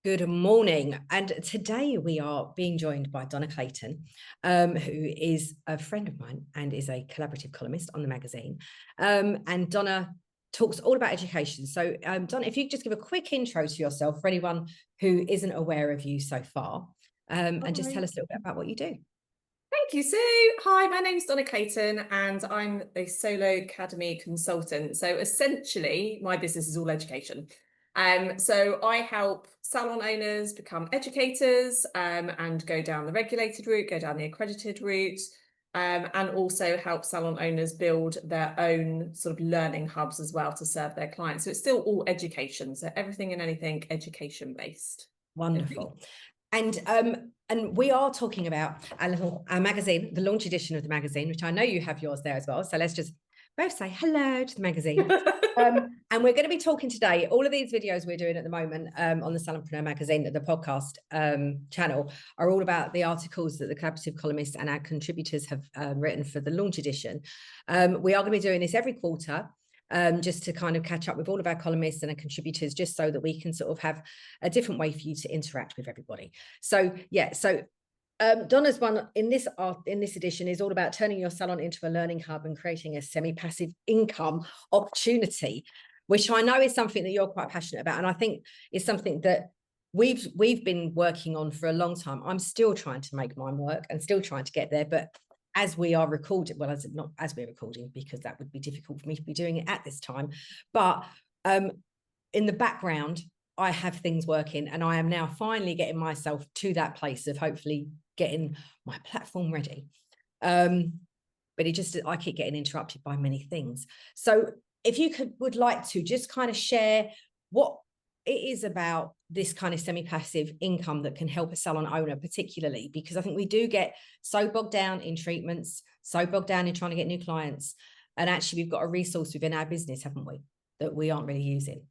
Good morning. And today we are being joined by Donna Clayton, who is a friend of mine and is a collaborative columnist on the magazine. And Donna talks all about education. So, Donna, if you could just give a quick intro to yourself for anyone who isn't aware of you so far, and just tell us a little bit about what you do. Thank you, Sue. Hi, my name's Donna Clayton and I'm a Solo Academy consultant. So essentially, my business is all education. So I help salon owners become educators and go down the regulated route, go down the accredited route, and also help salon owners build their own sort of learning hubs as well to serve their clients. So it's still all education. So everything and anything education based. Wonderful. And we are talking about our magazine, the launch edition of the magazine, which I know you have yours there as well. So let's just both say hello to the magazine. And we're going to be talking today. All of these videos we're doing at the moment on the Salonpreneur magazine, the podcast channel, are all about the articles that the Collaborative Columnist and our contributors have written for the launch edition. We are going to be doing this every quarter. Just to kind of catch up with all of our columnists and our contributors, just so that we can sort of have a different way for you to interact with everybody. So yeah, Donna's one in this edition is all about turning your salon into a learning hub and creating a semi-passive income opportunity, which I know is something that you're quite passionate about, and I think is something that we've been working on for a long time. I'm still trying to make mine work and still trying to get there, but as we are recording, well, not as we're recording, because that would be difficult for me to be doing it at this time, but in the background, I have things working, and I am now finally getting myself to that place of hopefully getting my platform ready. But I keep getting interrupted by many things. So if you would like to just kind of share what it is about this kind of semi-passive income that can help a salon owner, particularly because I think we do get so bogged down in treatments, so bogged down in trying to get new clients. And actually, we've got a resource within our business, haven't we, that we aren't really using?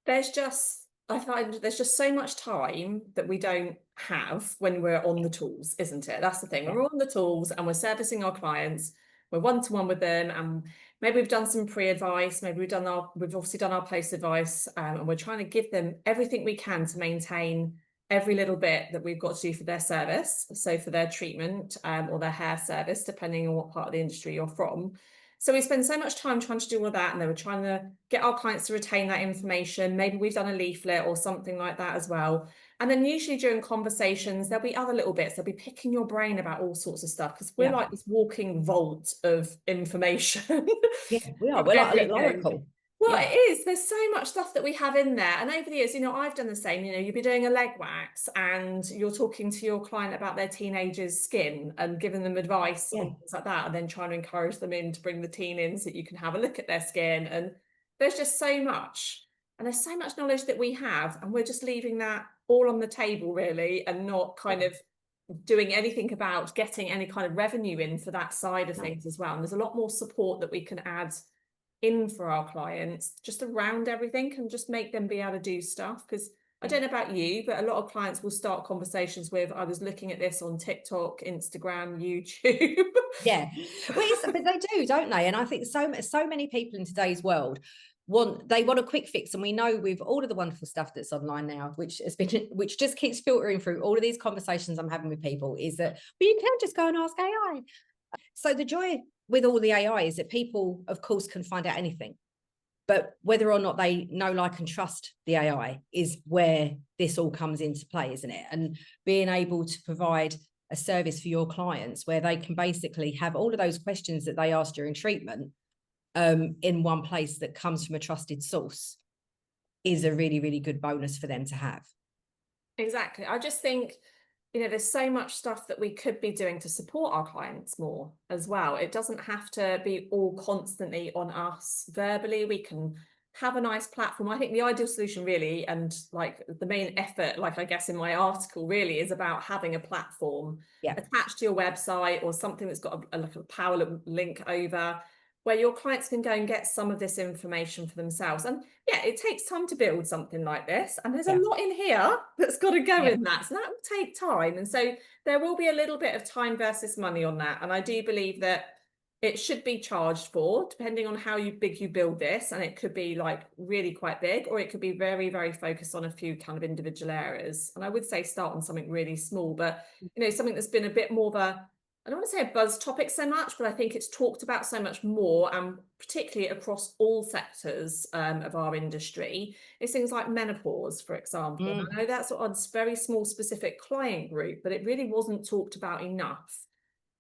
I find there's just so much time that we don't have when we're on the tools, isn't it? That's the thing. When we're on the tools and we're servicing our clients, we're one-to-one with them, and maybe we've done some pre-advice, maybe we've obviously done our post-advice, and we're trying to give them everything we can to maintain every little bit that we've got to do for their service. So for their treatment or their hair service, depending on what part of the industry you're from. So we spend so much time trying to do all that, and then we're trying to get our clients to retain that information. Maybe we've done a leaflet or something like that as well. And then usually during conversations, there'll be other little bits. They'll be picking your brain about all sorts of stuff, because we're like this walking vault of information. Yeah, we are. We're like a little oracle. Well, it is. There's so much stuff that we have in there. And over the years, I've done the same. You'll be doing a leg wax and you're talking to your client about their teenager's skin and giving them advice on things like that, and then trying to encourage them in to bring the teen in so that you can have a look at their skin. And there's just so much. And there's so much knowledge that we have. And we're just leaving that all on the table, really, and not kind of doing anything about getting any kind of revenue in for that side of things as well. And there's a lot more support that we can add in for our clients just around everything and just make them be able to do stuff. Because I don't know about you, but a lot of clients will start conversations with, I was looking at this on TikTok, Instagram, YouTube. Yeah, but they do, don't they? And I think so many people in today's world want a quick fix, and we know with all of the wonderful stuff that's online now, which just keeps filtering through all of these conversations I'm having with people, is that, well, you can just go and ask AI. So the joy with all the AI is that people, of course, can find out anything, but whether or not they know, like, and trust the AI is where this all comes into play, isn't it? And being able to provide a service for your clients where they can basically have all of those questions that they ask during treatment in one place that comes from a trusted source is a really, really good bonus for them to have. Exactly. I just think, there's so much stuff that we could be doing to support our clients more as well. It doesn't have to be all constantly on us verbally. We can have a nice platform. I think the ideal solution really, and like the main effort, like I guess in my article, really is about having a platform attached to your website or something that's got like a power link over, where your clients can go and get some of this information for themselves. And yeah, it takes time to build something like this. And there's a lot in here that's got to go in that. So that will take time. And so there will be a little bit of time versus money on that. And I do believe that, it should be charged for, depending on how big you build this. And it could be like really quite big, or it could be very, very focused on a few kind of individual areas. And I would say start on something really small, but something that's been a bit more of a, I don't want to say a buzz topic so much, but I think it's talked about so much more, and particularly across all sectors of our industry, is things like menopause, for example. And I know that's on a very small specific client group, but it really wasn't talked about enough.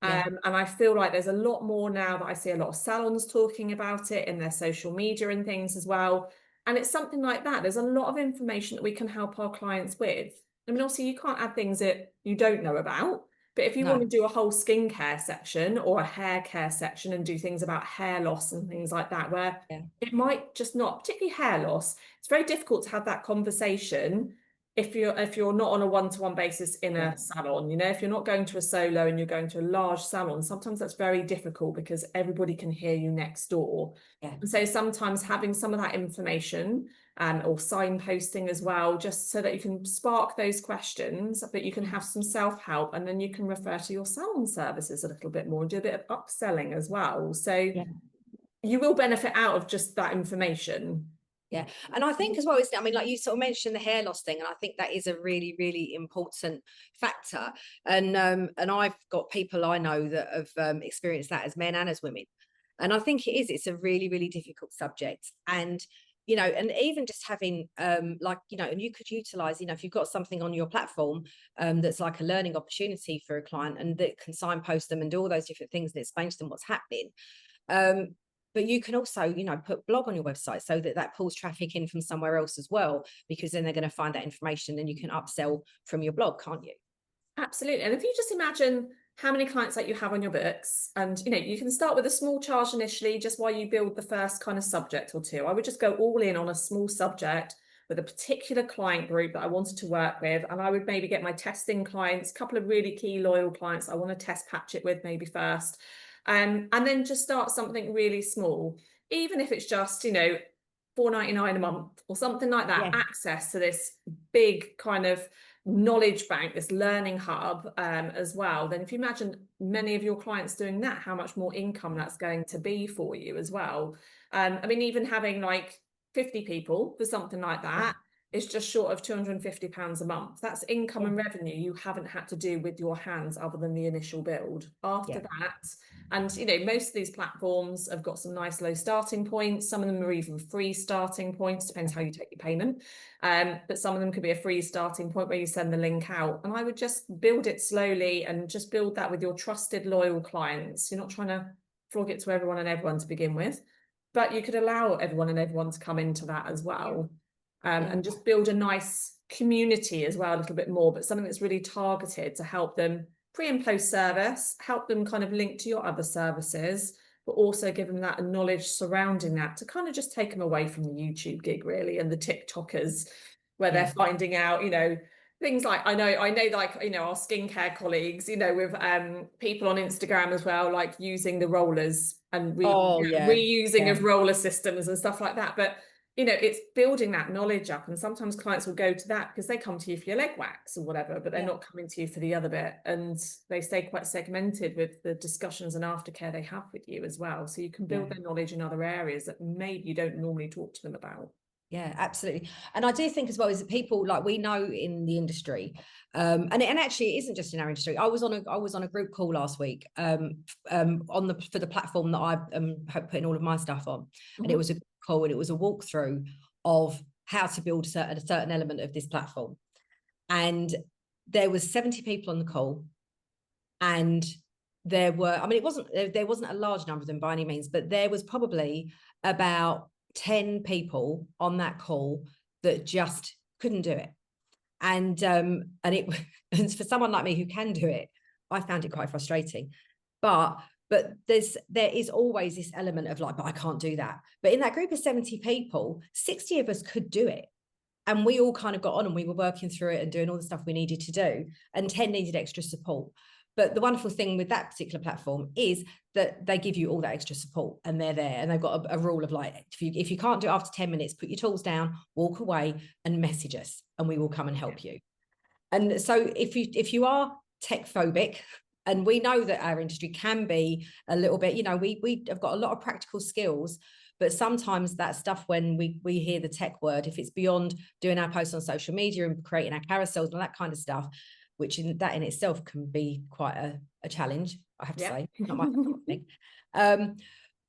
And I feel like there's a lot more now that I see a lot of salons talking about it in their social media and things as well. And it's something like that. There's a lot of information that we can help our clients with. I mean, obviously, you can't add things that you don't know about. But if you want to do a whole skincare section or a hair care section and do things about hair loss and things like that, where it might just not, particularly hair loss, it's very difficult to have that conversation if you're not on a one-to-one basis in a salon. If you're not going to a solo and you're going to a large salon, sometimes that's very difficult because everybody can hear you next door. And so sometimes having some of that information or signposting as well, just so that you can spark those questions, but you can have some self-help, and then you can refer to your salon services a little bit more and do a bit of upselling as well. So you will benefit out of just that information. Yeah. And I think as well, isn't it? I mean, like you sort of mentioned the hair loss thing, and I think that is a really, really important factor. And I've got people I know that have experienced that as men and as women. And I think it's a really, really difficult subject. And, and even just having and you could utilize, if you've got something on your platform that's like a learning opportunity for a client, and that can signpost them and do all those different things and explain to them what's happening. But you can also, put blog on your website so that pulls traffic in from somewhere else as well, because then they're going to find that information and you can upsell from your blog, can't you? Absolutely. And if you just imagine how many clients that you have on your books, and, you can start with a small charge initially, just while you build the first kind of subject or two. I would just go all in on a small subject with a particular client group that I wanted to work with. And I would maybe get my testing clients, a couple of really key loyal clients I want to test patch it with maybe first. And then just start something really small, even if it's just, $4.99 a month or something like that, access to this big kind of knowledge bank, this learning hub as well. Then if you imagine many of your clients doing that, how much more income that's going to be for you as well. I mean, even having like 50 people for something like that is just short of £250 a month. That's income and revenue you haven't had to do with your hands other than the initial build. After that, and most of these platforms have got some nice low starting points. Some of them are even free starting points, depends how you take your payment. But some of them could be a free starting point where you send the link out. And I would just build it slowly and just build that with your trusted, loyal clients. You're not trying to flog it to everyone and everyone to begin with, but you could allow everyone and everyone to come into that as well. And just build a nice community as well, a little bit more, but something that's really targeted to help them pre and post service, help them kind of link to your other services, but also give them that knowledge surrounding that to kind of just take them away from the YouTube gig really, and the TikTokers where they're finding out, things like, I know like, our skincare colleagues, with people on Instagram as well, like using the rollers and reusing of roller systems and stuff like that. But it's building that knowledge up, and sometimes clients will go to that because they come to you for your leg wax or whatever, but they're not coming to you for the other bit, and they stay quite segmented with the discussions and aftercare they have with you as well. So you can build their knowledge in other areas that maybe you don't normally talk to them about. Yeah, absolutely. And I do think as well is that people like we know in the industry, and actually it isn't just in our industry. I was on a group call last week for the platform that I'm putting all of my stuff on, and it was a call and it was a walkthrough of how to build a certain element of this platform, and there was 70 people on the call, and there were, I mean, there wasn't a large number of them by any means, but there was probably about 10 people on that call that just couldn't do it. And and for someone like me who can do it, I found it quite frustrating. But there is always this element of like, but I can't do that. But in that group of 70 people, 60 of us could do it. And we all kind of got on and we were working through it and doing all the stuff we needed to do. And 10 needed extra support. But the wonderful thing with that particular platform is that they give you all that extra support, and they're there, and they've got a rule of like, if you can't do it after 10 minutes, put your tools down, walk away and message us, and we will come and help you. And so if you are tech phobic, And we know that our industry can be a little bit, you know, we have got a lot of practical skills, but sometimes that stuff, when we hear the tech word, if it's beyond doing our posts on social media and creating our carousels and that kind of stuff, which in itself can be quite a challenge, I have to say, not my thing.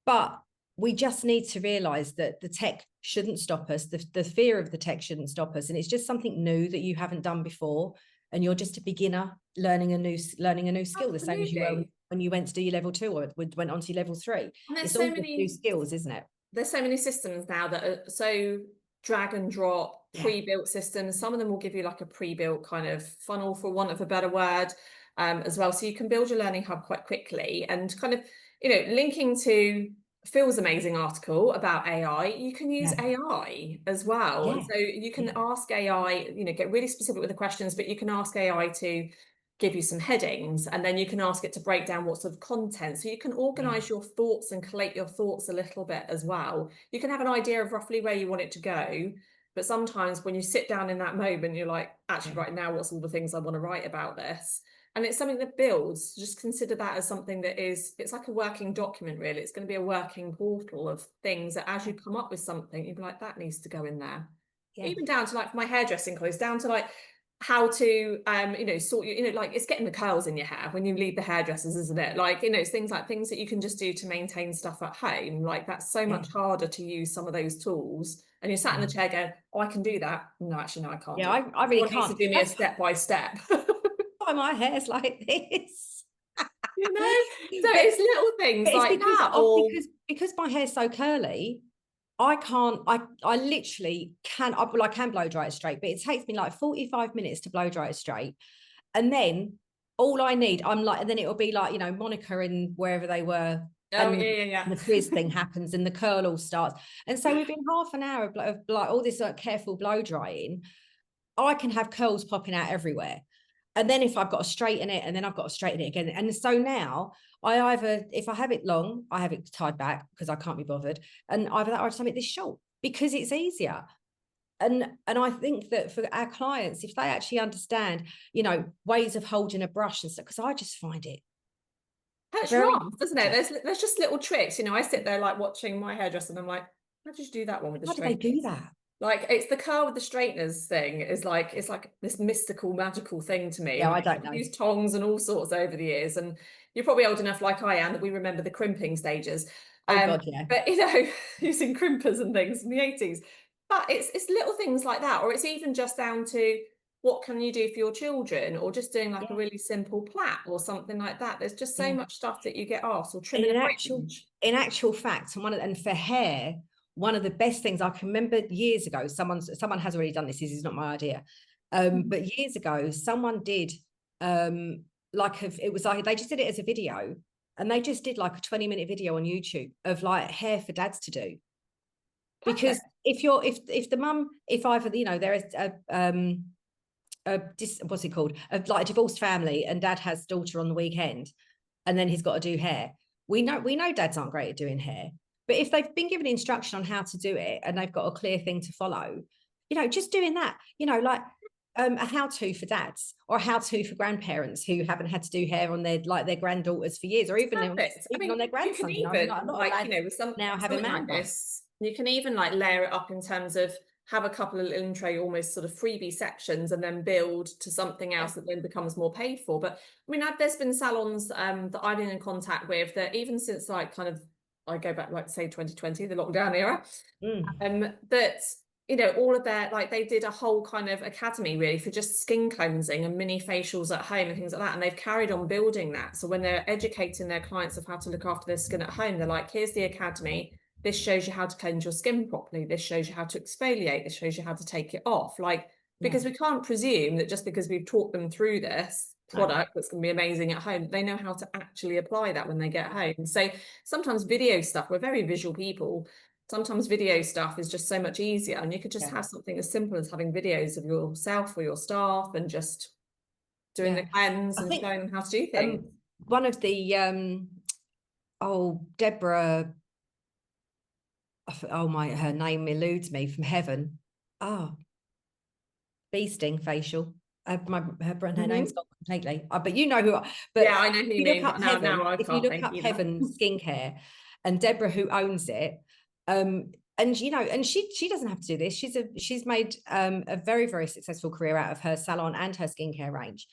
But we just need to realize that the tech shouldn't stop us. The fear of the tech shouldn't stop us. And it's just something new that you haven't done before. And you're just a beginner learning a new skill, Absolutely. the same as you were when you went to do your level 2 or went on to your level 3. It's all new skills, isn't it? There's so many systems now that are so drag and drop, pre-built systems. Some of them will give you like a pre-built kind of funnel, for want of a better word, as well. So you can build your learning hub quite quickly, and kind of, you know, linking to Phil's amazing article about AI, you can use AI as well. And so you can ask AI, you know, get really specific with the questions, but you can ask AI to give you some headings, and then you can ask it to break down what sort of content. So you can organize your thoughts and collate your thoughts a little bit as well. You can have an idea of roughly where you want it to go. But sometimes when you sit down in that moment, you're like, actually, right now, what's all the things I want to write about this? And it's something that builds. Just consider that as something that is, it's like a working document, really. It's going to be a working portal of things that as you come up with something, you'd be like, that needs to go in there. Even down to like my hairdressing clothes, down to like how to, you know, sort your, you know, like it's getting the curls in your hair when you leave the hairdressers, isn't it? Like, you know, it's things that you can just do to maintain stuff at home. Like that's so much harder to use some of those tools. And you're sat in the chair going, oh, I can do that. No, actually, no, I can't. I really can't. Needs to do me a step by step. Why my hair's like this? You know, so it's little things like that. Because my hair's so curly, I can't, I literally can, I can blow dry it straight, but it takes me like 45 minutes to blow dry it straight. And then all I need, I'm like, and then it'll be like, you know, Monica and wherever they were. And the frizz thing happens and the curl all starts. And so within half an hour of like all this like careful blow drying, I can have curls popping out everywhere. And then if I've got to straighten it, and then I've got to straighten it again. And so now I either, if I have it long, I have it tied back because I can't be bothered. And either that or I just have it this short because it's easier. And I think that for our clients, if they actually understand, you know, ways of holding a brush and stuff, because I just find it. It's rough, doesn't it? There's just little tricks. You know, I sit there like watching my hairdresser and I'm like, how did you do that one with the How do they do that? Like it's the curl with the straighteners thing is like, it's like this mystical, magical thing to me. Yeah, I don't know. I've used tongs and all sorts over the years, and you're probably old enough like I am that we remember the crimping stages. Oh God, yeah. But you know, using crimpers and things in the 80s. But it's little things like that, or it's even just down to what can you do for your children, or just doing like a really simple plait or something like that. There's just so much stuff that you get asked, or trimming in actual fact, and for hair, one of the best things I can remember years ago, someone has already done this. This is not my idea. But years ago, someone did it was like they just did it as a video, and they just did like a 20-minute video on YouTube of like hair for dads to do. Because if the mum, if either, you know, there is what's it called, like a divorced family, and dad has daughter on the weekend, and then he's got to do hair. We know dads aren't great at doing hair. But if they've been given instruction on how to do it and they've got a clear thing to follow, you know, just doing that, you know, like a how-to for dads, or a how-to for grandparents who haven't had to do hair on their granddaughters for years, or even on their grandsons. You know, with some now having man like this, you can even like layer it up in terms of have a couple of little intro, almost sort of freebie sections, and then build to something else that then becomes more paid for. But I mean, there's been salons that I've been in contact with that even since like kind of, I go back, like say 2020, the lockdown era, that, you know, all of their, like they did a whole kind of academy really for just skin cleansing and mini facials at home and things like that. And they've carried on building that. So when they're educating their clients of how to look after their skin at home, they're like, here's the academy. This shows you how to cleanse your skin properly. This shows you how to exfoliate. This shows you how to take it off. Like, because we can't presume that just because we've taught them through this product that's going to be amazing at home, they know how to actually apply that when they get home. So sometimes video stuff, we're very visual people, sometimes video stuff is just so much easier, and you could just have something as simple as having videos of yourself or your staff and just doing the cleanse and showing them how to do things. One of the Deborah, her name eludes me, from Heaven, bee sting facial. her name's gone completely. But you know who. But yeah, I know who you mean. But now I if you can't look think up either. Heaven Skincare, and Deborah who owns it, and you know, and she doesn't have to do this. She's made a very, very successful career out of her salon and her skincare range,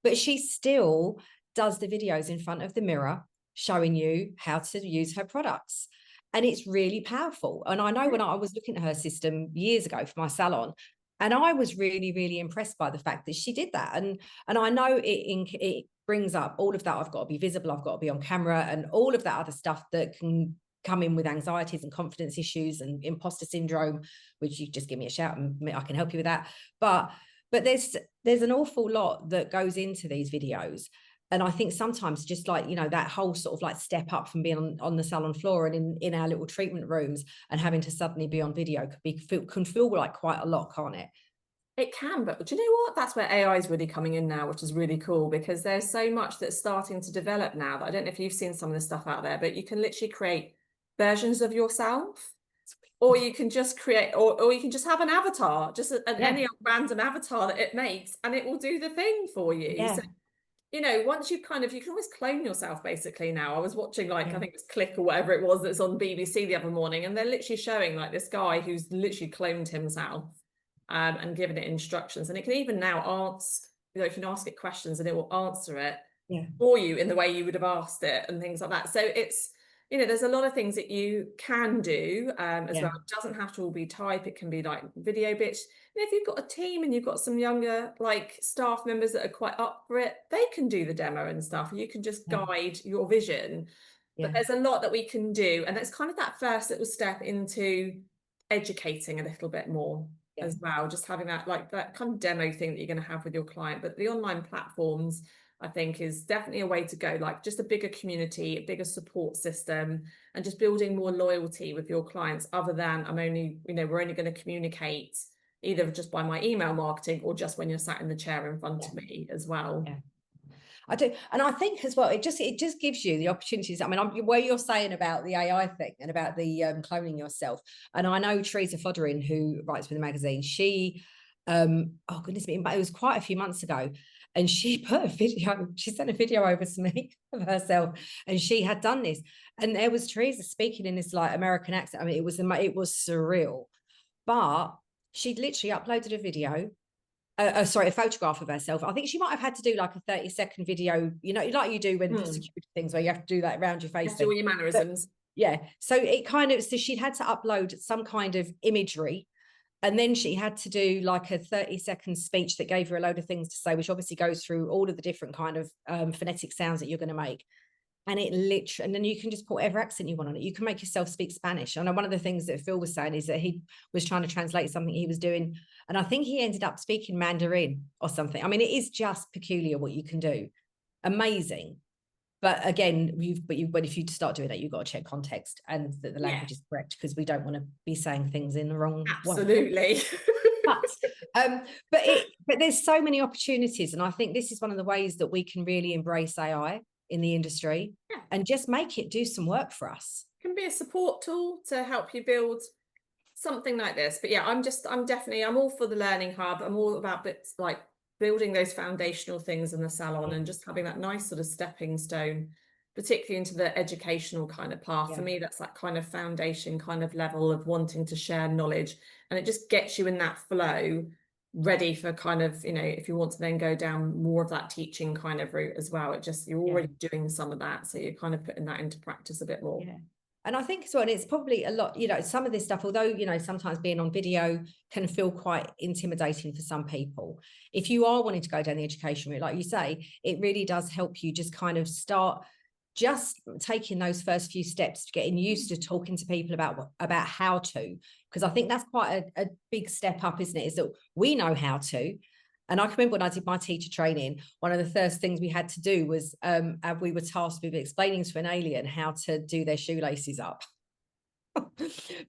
but she still does the videos in front of the mirror showing you how to use her products. And it's really powerful. And I know when I was looking at her system years ago for my salon, and I was really, really impressed by the fact that she did that. And I know it brings up all of that. I've got to be visible, I've got to be on camera, and all of that other stuff that can come in with anxieties and confidence issues and imposter syndrome, which you just give me a shout and I can help you with that. But there's an awful lot that goes into these videos. And I think sometimes just like, you know, that whole sort of like step up from being on the salon floor and in our little treatment rooms and having to suddenly be on video can feel like quite a lot, can't it? It can, but do you know what? That's where AI is really coming in now, which is really cool because there's so much that's starting to develop now that I don't know if you've seen some of the stuff out there, but you can literally create versions of yourself, or you can just create, or you can just have an avatar, just any random avatar that it makes, and it will do the thing for you. Yeah. So, you know, once you kind of, you can always clone yourself basically now. I was watching I think it was Click or whatever it was that's on BBC the other morning, and they're literally showing like this guy who's literally cloned himself and given it instructions. And it can even now ask, you know, you can ask it questions and it will answer it for you in the way you would have asked it and things like that. So it's, you know, there's a lot of things that you can do as well. It doesn't have to all be type. It can be like video bits. And if you've got a team and you've got some younger like staff members that are quite up for it, they can do the demo and stuff. You can just guide your vision. But there's a lot that we can do. And that's kind of that first little step into educating a little bit more as well. Just having that like that kind of demo thing that you're going to have with your client. But the online platforms, I think, is definitely a way to go, like just a bigger community, a bigger support system, and just building more loyalty with your clients other than we're only going to communicate either just by my email marketing or just when you're sat in the chair in front of me as well. I do. And I think as well, it just gives you the opportunities. I mean, where you're saying about the AI thing and about the cloning yourself. And I know Teresa Fodderin, who writes for the magazine, she, oh goodness me, but it was quite a few months ago. And she put a video, she sent a video over to me of herself, and she had done this. And there was Teresa speaking in this like American accent. I mean, it was surreal. But she'd literally uploaded a video, a photograph of herself. I think she might have had to do like a 30-second video, you know, like you do when security things where you have to do that around your face. Do all your mannerisms. So it kind of, so she'd had to upload some kind of imagery, and then she had to do like a 30-second speech that gave her a load of things to say, which obviously goes through all of the different kind of phonetic sounds that you're going to make. And it literally, and then you can just put whatever accent you want on it. You can make yourself speak Spanish. And one of the things that Phil was saying is that he was trying to translate something he was doing, and I think he ended up speaking Mandarin or something. I mean, it is just peculiar what you can do. Amazing. But again, but if you start doing that, you've got to check context and that the language is correct, because we don't want to be saying things in the wrong way. But there's so many opportunities, and I think this is one of the ways that we can really embrace AI in the industry and just make it do some work for us. It can be a support tool to help you build something like this. But I'm all for the learning hub. I'm all about bits like building those foundational things in the salon and just having that nice sort of stepping stone, particularly into the educational kind of path. For me, that's that kind of foundation kind of level of wanting to share knowledge, and it just gets you in that flow, ready for kind of, you know, if you want to then go down more of that teaching kind of route as well. It just, you're already doing some of that, so you're kind of putting that into practice a bit more. And I think as well, and it's probably a lot, you know, some of this stuff, although, you know, sometimes being on video can feel quite intimidating for some people. If you are wanting to go down the education route, like you say, it really does help you just kind of start just taking those first few steps, getting used to talking to people about how to, because I think that's quite a big step up, isn't it? Is that we know how to. And I can remember when I did my teacher training, one of the first things we had to do was we were tasked with explaining to an alien how to do their shoelaces up.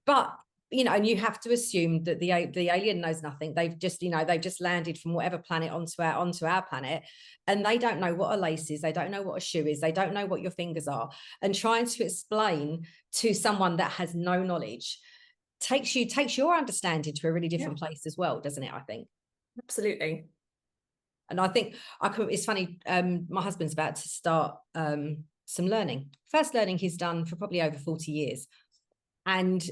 But, you know, and you have to assume that the alien knows nothing. They've just landed from whatever planet onto our planet, and they don't know what a lace is. They don't know what a shoe is. They don't know what your fingers are. And trying to explain to someone that has no knowledge takes your understanding to a really different place as well, doesn't it? I think. Absolutely. And I think it's funny, my husband's about to start some first learning he's done for probably over 40 years. And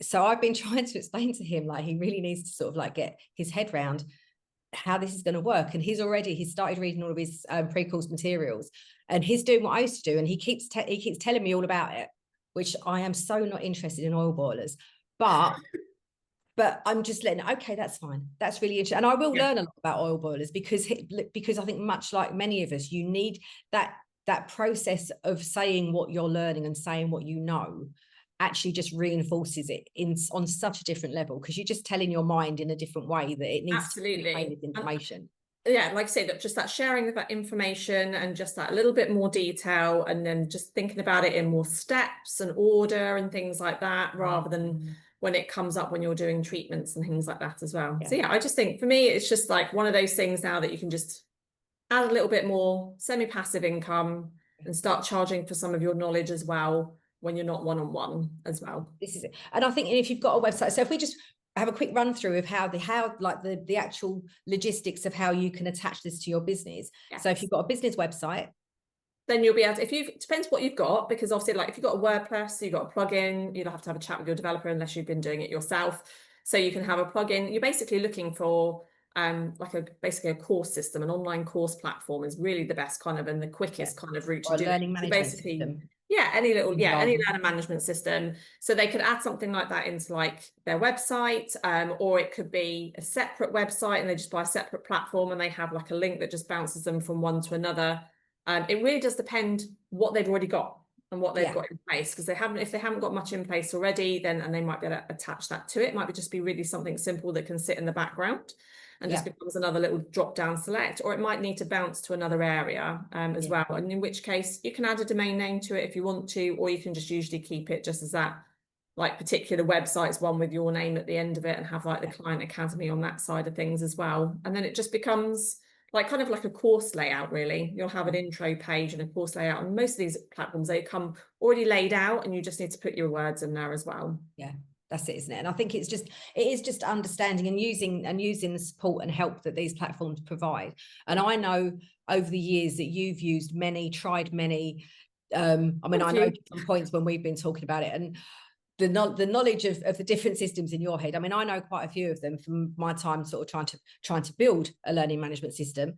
so I've been trying to explain to him, like, he really needs to sort of like get his head round how this is going to work. And he's started reading all of his pre-course materials, and he's doing what I used to do. And he keeps telling me all about it, which I am so not interested in oil boilers, but I'm just letting, okay, that's fine. That's really interesting. And I will learn a lot about oil boilers because I think, much like many of us, you need that process of saying what you're learning and saying what you know actually just reinforces it on such a different level, because you're just telling your mind in a different way that it needs to retain this information. Yeah, like I say, that just that sharing of that information and just that little bit more detail, and then just thinking about it in more steps and order and things like that, rather than when it comes up when you're doing treatments and things like that as well. So yeah, I just think for me, it's just like one of those things now that you can just add a little bit more semi-passive income and start charging for some of your knowledge as well when you're not one-on-one as well. This is it. And I think if you've got a website, so if we just have a quick run through of how the actual logistics of how you can attach this to your business. Yes. So if you've got a business website, then you'll be able to, it depends what you've got, because obviously, like if you've got a WordPress, you've got a plugin, you don't have to have a chat with your developer unless you've been doing it yourself. So you can have a plugin. You're basically looking for basically a course system. An online course platform is really the best kind of, and the quickest kind of route to do learning it. management system. Any learner management system. So they could add something like that into like their website, or it could be a separate website and they just buy a separate platform and they have like a link that just bounces them from one to another. It really does depend what they've already got and what they've got in place, because if they haven't got much in place already, then and they might be able to attach that to it. It might just be really something simple that can sit in the background and just becomes another little drop down select, or it might need to bounce to another area as well. And in which case you can add a domain name to it if you want to, or you can just usually keep it just as that like particular website's one with your name at the end of it, and have like the Client Academy on that side of things as well. And then it just becomes like kind of like a course layout, really. You'll have an intro page and a course layout. And most of these platforms, they come already laid out and you just need to put your words in there as well. Yeah. That's it, isn't it? And I think it is just understanding and using the support and help that these platforms provide. And I know over the years that you've tried many. I mean, I know some points when we've been talking about it, and the knowledge of the different systems in your head. I mean, I know quite a few of them from my time sort of trying to build a learning management system.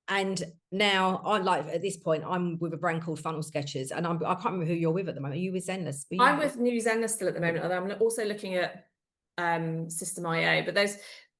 And now at this point, I'm with a brand called Funnel Sketchers, and I can't remember who you're with at the moment. Are you with Zenless? I'm with New Zenless still at the moment, although I'm also looking at System.io, but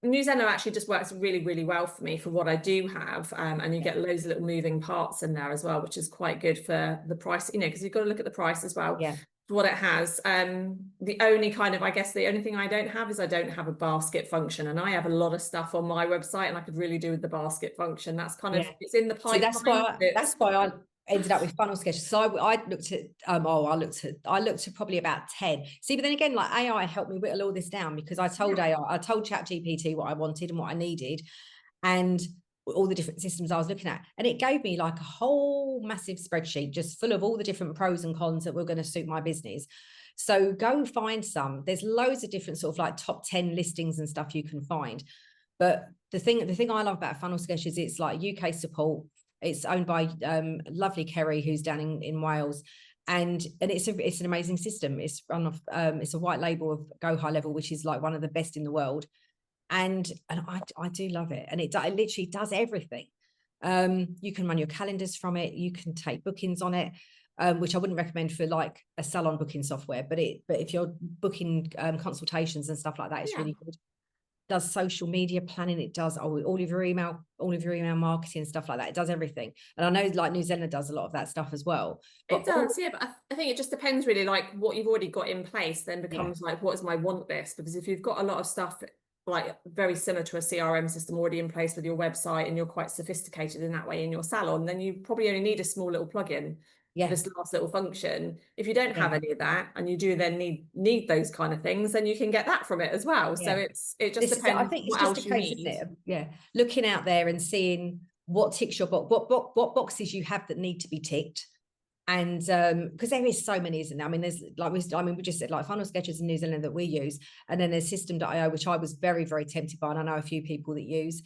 New Zenless actually just works really, really well for me for what I do have. And you get loads of little moving parts in there as well, which is quite good for the price, because you've got to look at the price as well. Yeah. What it has. The only thing I don't have is I don't have a basket function, and I have a lot of stuff on my website and I could really do with the basket function. That's kind of it's in the pipeline. So that's why I ended up with Funnel Sketchers. So I looked at I looked at probably about 10. See, but then again, like AI helped me whittle all this down, because I told ChatGPT what I wanted and what I needed, and all the different systems I was looking at, and it gave me like a whole massive spreadsheet just full of all the different pros and cons that were going to suit my business. So go find some. There's loads of different sort of like top 10 listings and stuff you can find. But the thing I love about Funnel Sketchers, it's like UK support. It's owned by lovely Kerry, who's down in Wales, and it's an amazing system. It's run off it's a white label of Go High Level, which is like one of the best in the world. And I do love it, and it literally does everything. You can run your calendars from it. You can take bookings on it, which I wouldn't recommend for like a salon booking software. But if you're booking consultations and stuff like that, it's really good. It does social media planning. It does all of your email marketing and stuff like that. It does everything. And I know like New Zealand does a lot of that stuff as well. But it does, but I think it just depends really, like what you've already got in place then becomes like, what is my want list? Because if you've got a lot of stuff like very similar to a CRM system already in place with your website, and you're quite sophisticated in that way in your salon, then you probably only need a small little plugin for this last little function. If you don't have any of that, and you do then need those kind of things, then you can get that from it as well. So it just depends. I think it's just a case, isn't it? Looking out there and seeing what ticks your box, what boxes you have that need to be ticked, And because there is so many, isn't there? I mean, there's like we just said, like funnel sketches in New Zealand that we use, and then there's system.io, which I was very, very tempted by, and I know a few people that use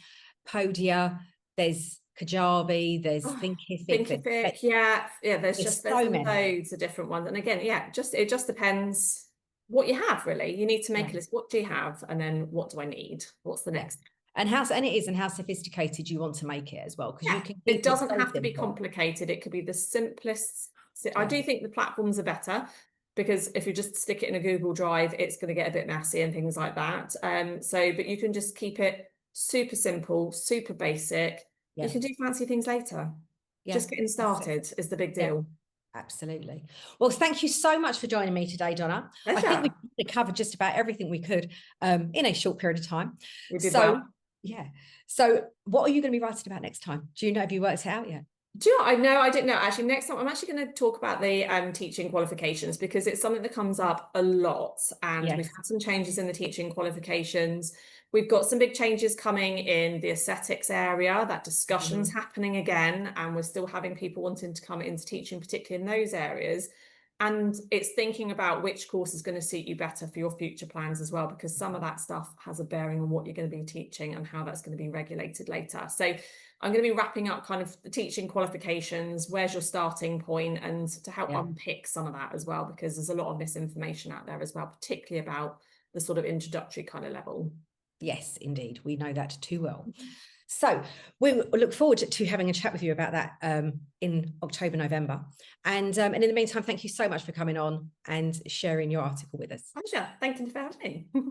Podia. There's Kajabi, there's Thinkific. Thinkific, yeah, there's so many. loads of different ones. And again, yeah, it just depends what you have, really. You need to make a list. What do you have? And then what do I need? What's the next? And how sophisticated you want to make it as well, because you can keep it doesn't so have to be simple. complicated. It could be the simplest. I do think the platforms are better, because if you just stick it in a Google Drive, it's going to get a bit messy and things like that. But you can just keep it super simple, super basic. You can do fancy things later. Just getting started is the big deal. Absolutely. Well, thank you so much for joining me today, Donna. Pleasure. I think we covered just about everything we could in a short period of time. We did well. Yeah. So what are you going to be writing about next time? Do you know, have you worked it out yet? Do you know, I didn't know. Actually, next time I'm actually going to talk about the teaching qualifications, because it's something that comes up a lot, and we've had some changes in the teaching qualifications. We've got some big changes coming in the aesthetics area. That discussion's happening again, and we're still having people wanting to come into teaching, particularly in those areas. And it's thinking about which course is going to suit you better for your future plans as well, because some of that stuff has a bearing on what you're going to be teaching and how that's going to be regulated later. So I'm going to be wrapping up kind of the teaching qualifications, where's your starting point, and to help unpick some of that as well, because there's a lot of misinformation out there as well, particularly about the sort of introductory kind of level. Yes, indeed. We know that too well. So we look forward to having a chat with you about that in October, November. And in the meantime, thank you so much for coming on and sharing your article with us. Pleasure. Thank you for having me.